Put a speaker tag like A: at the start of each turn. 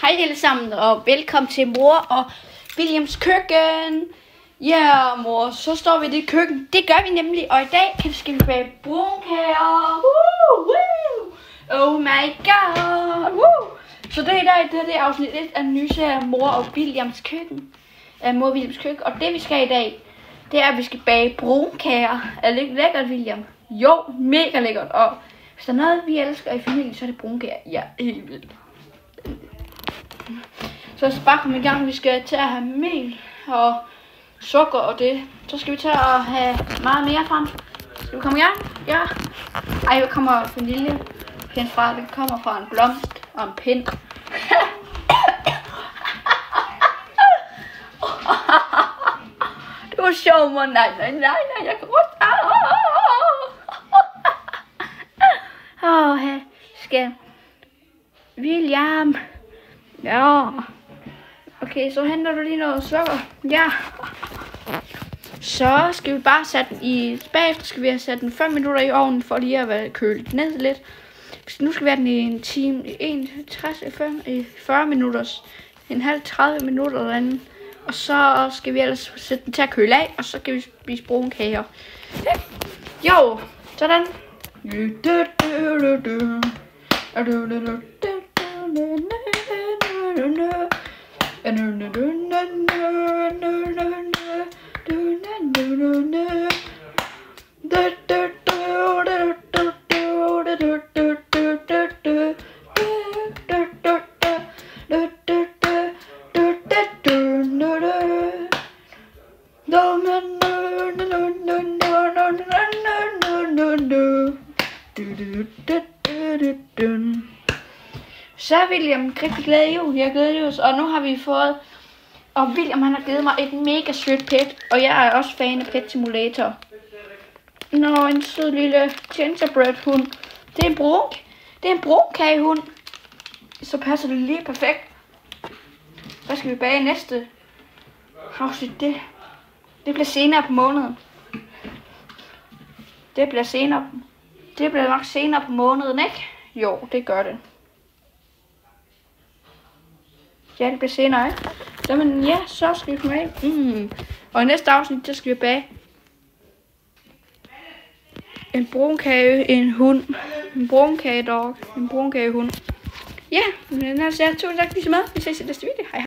A: Hej alle sammen, og velkommen til mor og Williams køkken. Ja, mor, så står vi i det køkken. Det gør vi nemlig, og i dag skal vi bage brunkager. Oh my god. Så det er i dag, det er afsnit 1 af den nye serie Mor og Williams køkken. Mor og Williams køkken, og det vi skal i dag, det er, at vi skal bage brunkager. Er det ikke lækkert, William? Jo, mega lækkert, og hvis der er noget, vi elsker i familien, så er det brunkager. Ja, helt vildt. Så lad os bare komme i gang. Vi skal til at have mel og sukker og det. Så skal vi til at have meget mere frem. Skal vi komme i gang? Ja. Ej, hvor kommer vaniljepind fra? Det kommer fra en blomst og en pind. Det var sjovt, mor. Nej, jeg kan ryste. Her skal William. Ja. Okay, så henter du lige noget sukker. Ja. Så skal vi bare sætte den i bagefter skal vi have sat den 5 minutter i ovnen for lige at være kølet ned lidt. Nu skal vi have den i en time, 40 minutter, en halv 30 minutter eller andet. Og så skal vi ellers sætte den til at køle af, og så kan vi spise brunkager. Jo, sådan. Så William, rigtig glad jul. Jeg glæder jul, og nu har vi fået. Og William han har givet mig et mega sødt pet, og jeg er også fan af Pet Simulator. Nå, en sød lille gingerbread hund. Det er en brunkagehund. Så passer det lige perfekt. Hvad skal vi bage næste afsnit? Det bliver senere på måneden. Det bliver nok senere på måneden, ikke? Jo, det gør det. Ja, det bliver senere, ikke? Jamen, ja, så skal vi komme af. Og i næste afsnit, der skal vi bage en brunkage, en hund, en brunkagedog, en brunkagehund. Ja, men altså, tusind tak, fordi I så med. Vi ses i næste video. Hej.